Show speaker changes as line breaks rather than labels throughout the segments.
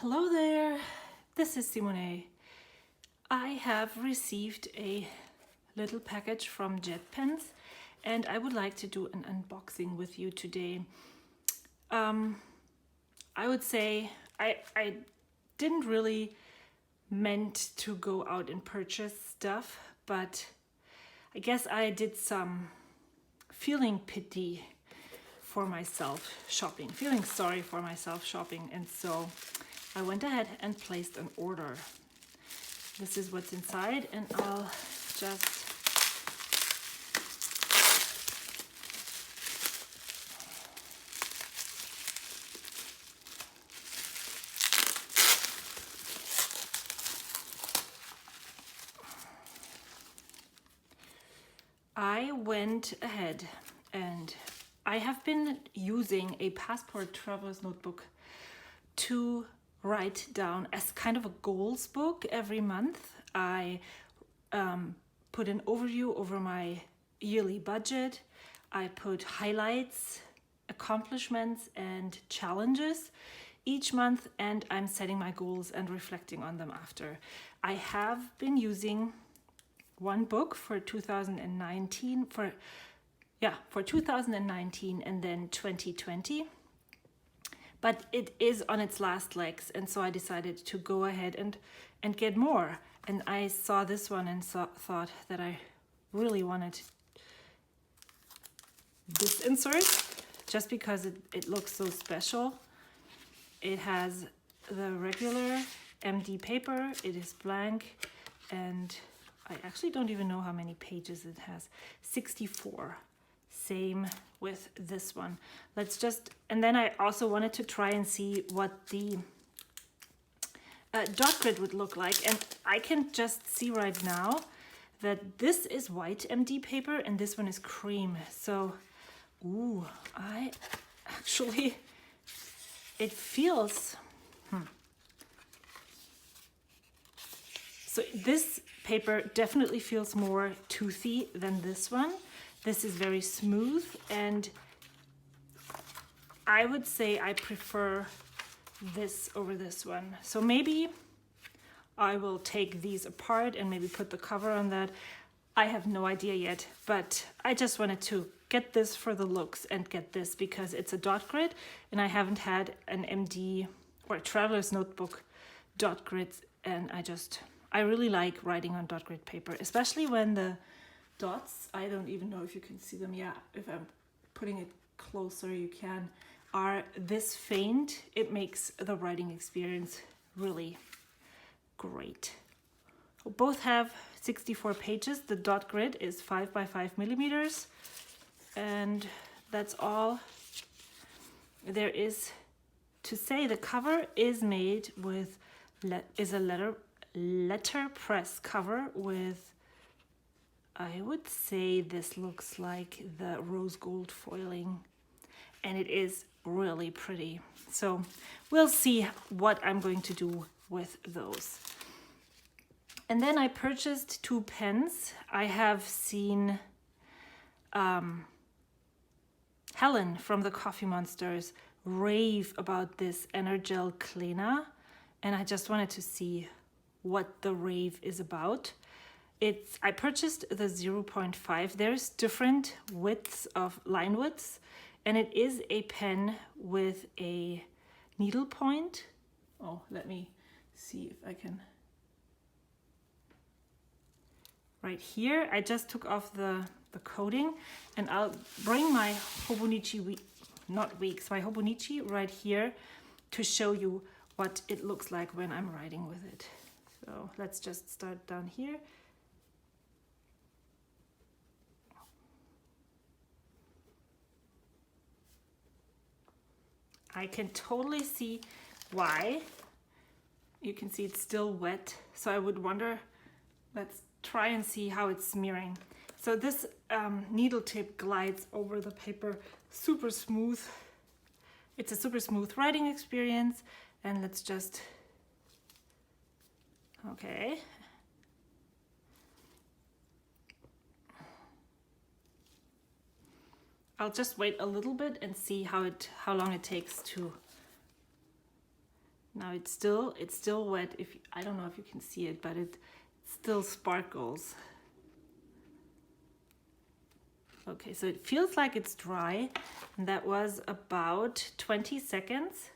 Hello there, this is Simone. I have received a little package from JetPens and I would like to do an unboxing with you today. I would say I didn't really meant to go out and purchase stuff, but I guess I did some feeling pity for myself shopping, feeling sorry for myself shopping, and so I went ahead and placed an order. This is what's inside, and I'll just I went ahead and I have been using a Passport traveler's notebook to write down as kind of a goals book every month. I put an overview over my yearly budget. I put highlights, accomplishments, and challenges each month, and I'm setting my goals and reflecting on them after. I have been using one book for 2019 for 2019 and then 2020, but it is on its last legs, and so I decided to go ahead and get more. And I saw this one and thought that I really wanted this insert just because it looks so special. It has the regular MD paper, it is blank, and I actually don't even know how many pages it has. 64. Same with this one. And then I also wanted to try and see what the dot grid would look like. And I can just see right now that this is white MD paper and this one is cream. So, it feels, So this paper definitely feels more toothy than this one. This is very smooth, and I would say I prefer this over this one. So maybe I will take these apart and maybe put the cover on that. I have no idea yet, but I just wanted to get this for the looks and get this because it's a dot grid, and I haven't had an MD or a traveler's notebook dot grids, and I really like writing on dot grid paper, especially when the dots, I don't even know if you can see them. Yeah, if I'm putting it closer, you can, are this faint. It makes the writing experience really great. Both have 64 pages. The dot grid is 5 by 5 millimeters, and that's all there is to say. The cover is made with a letterpress cover with, I would say this looks like the rose gold foiling, and it is really pretty. So we'll see what I'm going to do with those. And then I purchased 2 pens. I have seen Helen from the Coffee Monsters rave about this Energel Clena, and I just wanted to see what the rave is about. I purchased the 0.5. There's different widths of line widths, and it is a pen with a needle point. Oh, let me see if I can. Right here, I just took off the coating, and I'll bring my Hobonichi my Hobonichi right here to show you what it looks like when I'm writing with it. So let's just start down here. I can totally see why. You can see it's still wet, so I would wonder, let's try and see how it's smearing. So this needle tip glides over the paper super smooth. It's a super smooth writing experience, and let's just, okay. I'll just wait a little bit and see how long it takes to Now it's still wet. I don't know if you can see it, but it still sparkles. Okay, so it feels like it's dry, and that was about 20 seconds.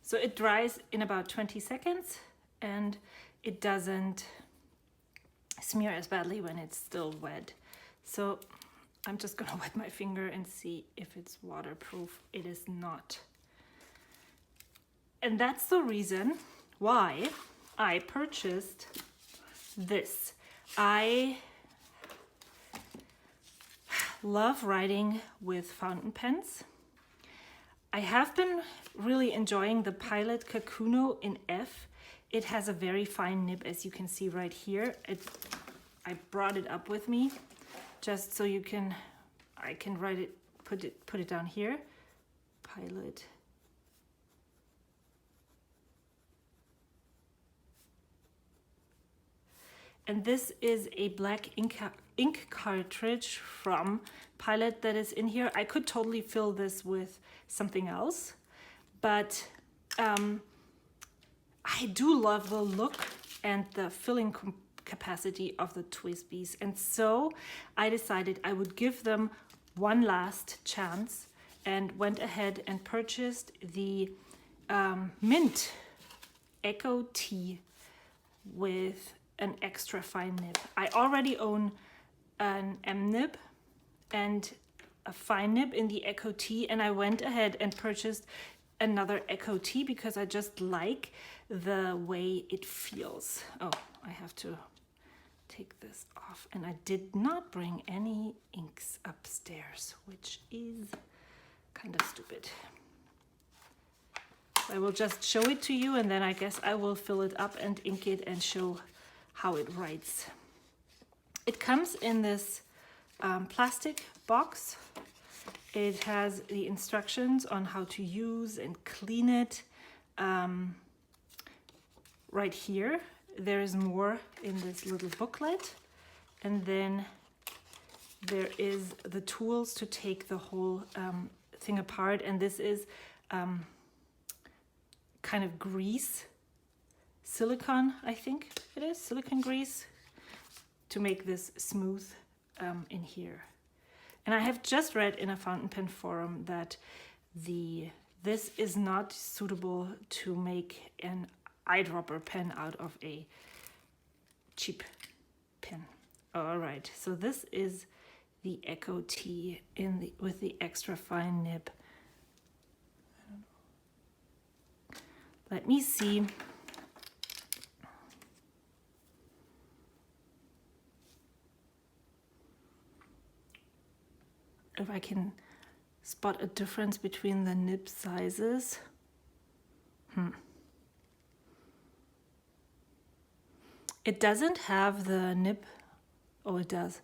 So it dries in about 20 seconds, and it doesn't smear as badly when it's still wet. So I'm just gonna wet my finger and see if it's waterproof. It is not. And that's the reason why I purchased this. I love writing with fountain pens. I have been really enjoying the Pilot Kakuno in F. It has a very fine nib, as you can see right here. I brought it up with me just so I can write it, put it down here. Pilot. And this is a black ink cartridge from Pilot that is in here. I could totally fill this with something else, but I do love the look and the filling capacity of the TWSBIs. And so I decided I would give them one last chance and went ahead and purchased the Mint Eco T with an extra fine nib. I already own an M nib and a fine nib in the Eco T, and I went ahead and purchased another Eco T because I just like the way it feels. Oh, I have to take this off, and I did not bring any inks upstairs, which is kind of stupid. I will just show it to you, and then I guess I will fill it up and ink it and show how it writes. It comes in this plastic box. It has the instructions on how to use and clean it. Right here, there is more in this little booklet. And then there is the tools to take the whole thing apart. And this is kind of grease, silicone, I think it is, silicone grease, to make this smooth in here. And I have just read in a fountain pen forum that this is not suitable to make an eyedropper pen out of a cheap pen. All right, so this is the Eco T with the extra fine nib. Let me see. If I can spot a difference between the nib sizes. It doesn't have the nib. Oh, it does.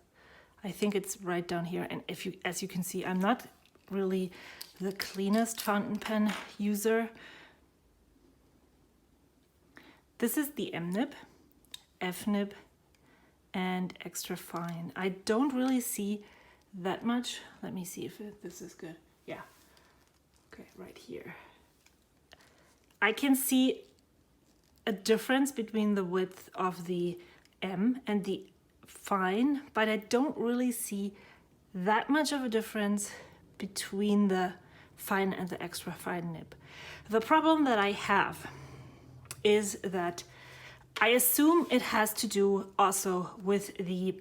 I think it's right down here. And as you can see, I'm not really the cleanest fountain pen user. This is the M nib, F nib, and extra fine. I don't really see that much. Let me see if this is good. Yeah. Okay, right here. I can see a difference between the width of the M and the fine, but I don't really see that much of a difference between the fine and the extra fine nib. The problem that I have is that I assume it has to do also with the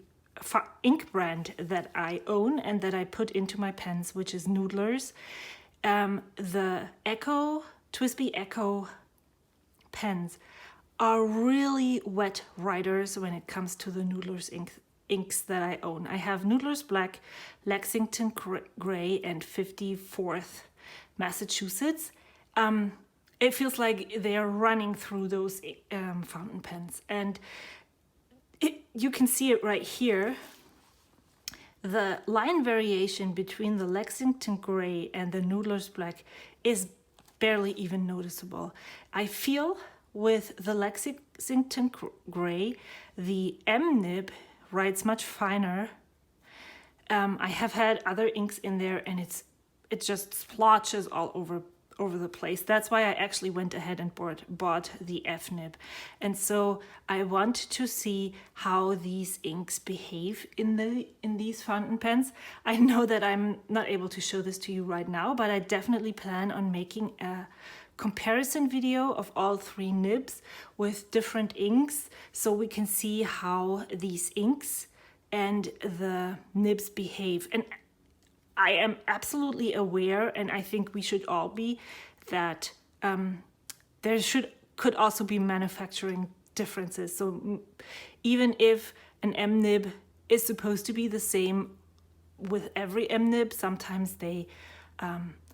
ink brand that I own and that I put into my pens, which is Noodler's. The TWSBI Eco pens are really wet writers when it comes to the Noodler's inks that I own. I have Noodler's Black, Lexington Gray, and 54th Massachusetts. It feels like they are running through those fountain pens, and you can see it right here. The line variation between the Lexington Gray and the Noodler's Black is barely even noticeable. I feel with the Lexington Gray, the M nib writes much finer. I have had other inks in there and it just splotches all over the place. That's why I actually went ahead and bought the F nib. And so I want to see how these inks behave in these fountain pens. I know that I'm not able to show this to you right now, but I definitely plan on making a comparison video of all 3 nibs with different inks so we can see how these inks and the nibs behave. And I am absolutely aware, and I think we should all be, that there could also be manufacturing differences. So even if an M nib is supposed to be the same with every M nib, sometimes they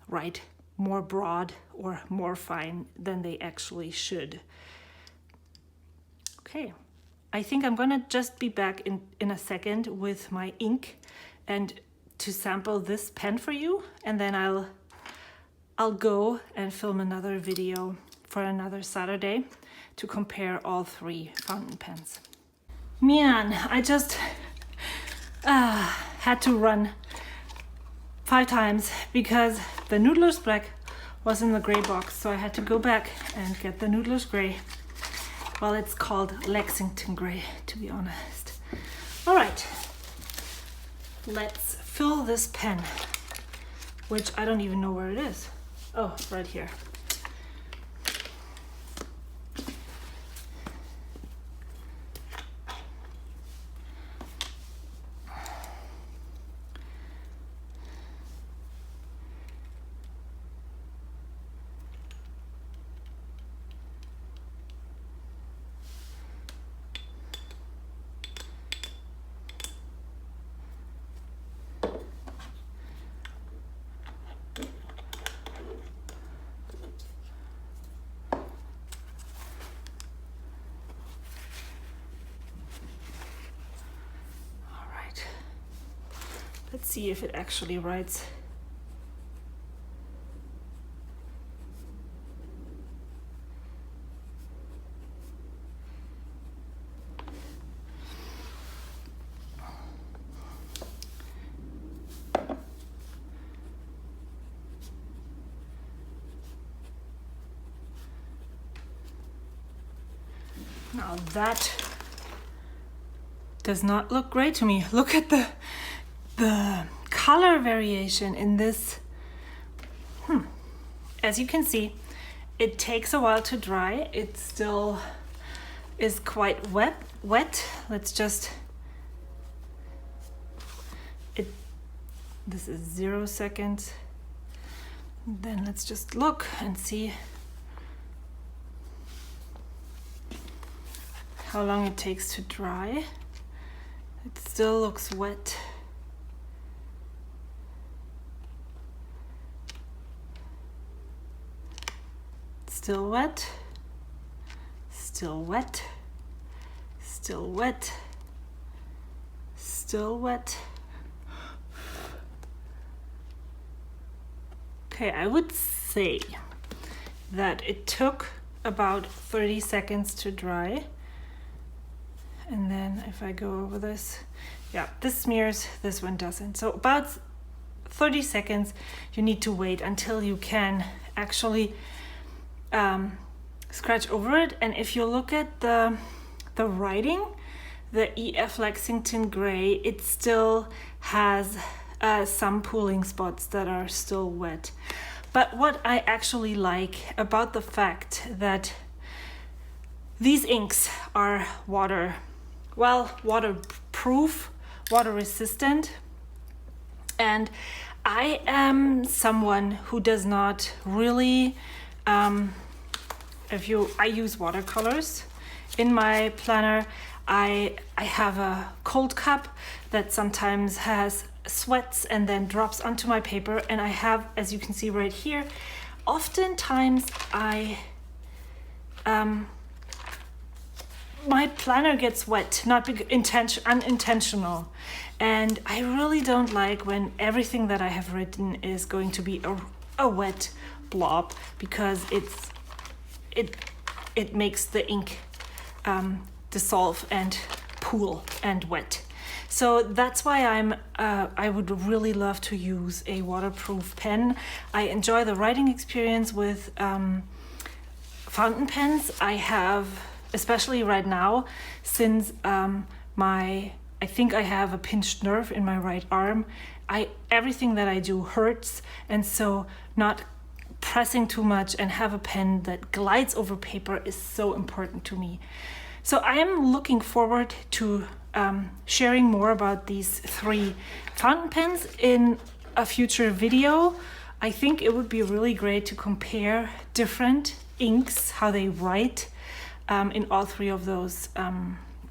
write more broad or more fine than they actually should. Okay, I think I'm gonna just be back in a second with my ink and to sample this pen for you, and then I'll go and film another video for another Saturday to compare all 3 fountain pens. Man, I just had to run 5 times because the Noodler's Black was in the gray box, so I had to go back and get the Noodler's Gray. Well, it's called Lexington Gray, to be honest. All right, let's fill this pen, which I don't even know where it is. Oh, right here. Let's see if it actually writes. Now that does not look great to me. Look at the color variation in this. As you can see, it takes a while to dry. It still is quite wet. Let's just, this is 0 seconds. Then let's just look and see how long it takes to dry. It still looks wet. Still wet, still wet, still wet, still wet. Okay, I would say that it took about 30 seconds to dry. And then if I go over this, yeah, this smears, this one doesn't. So about 30 seconds you need to wait until you can actually scratch over it. And if you look at the writing, the EF Lexington Gray, it still has some pooling spots that are still wet. But what I actually like about the fact that these inks are waterproof, water resistant, and I am someone who does not really I use watercolors in my planner. I have a cold cup that sometimes has sweats and then drops onto my paper, and I have, as you can see right here, oftentimes my planner gets wet, not unintentional, and I really don't like when everything that I have written is going to be a wet blob, because it makes the ink dissolve and pool and wet. So that's why I would really love to use a waterproof pen. I enjoy the writing experience with fountain pens. I have, especially right now, since I think I have a pinched nerve in my right arm. Everything that I do hurts, and so not pressing too much and have a pen that glides over paper is so important to me. So I am looking forward to sharing more about these 3 fountain pens in a future video. I think it would be really great to compare different inks, how they write in all 3 of those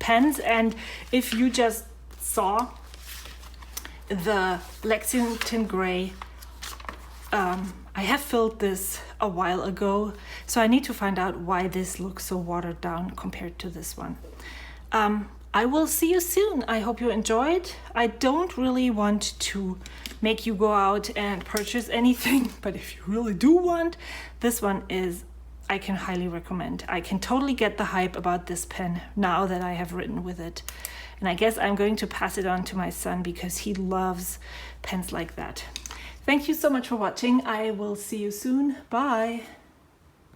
pens. And if you just saw the Lexington Gray, I have filled this a while ago, so I need to find out why this looks so watered down compared to this one. I will see you soon. I hope you enjoyed. I don't really want to make you go out and purchase anything, but if you really do want, this one I can highly recommend. I can totally get the hype about this pen now that I have written with it. And I guess I'm going to pass it on to my son because he loves pens like that. Thank you so much for watching. I will see you soon. Bye.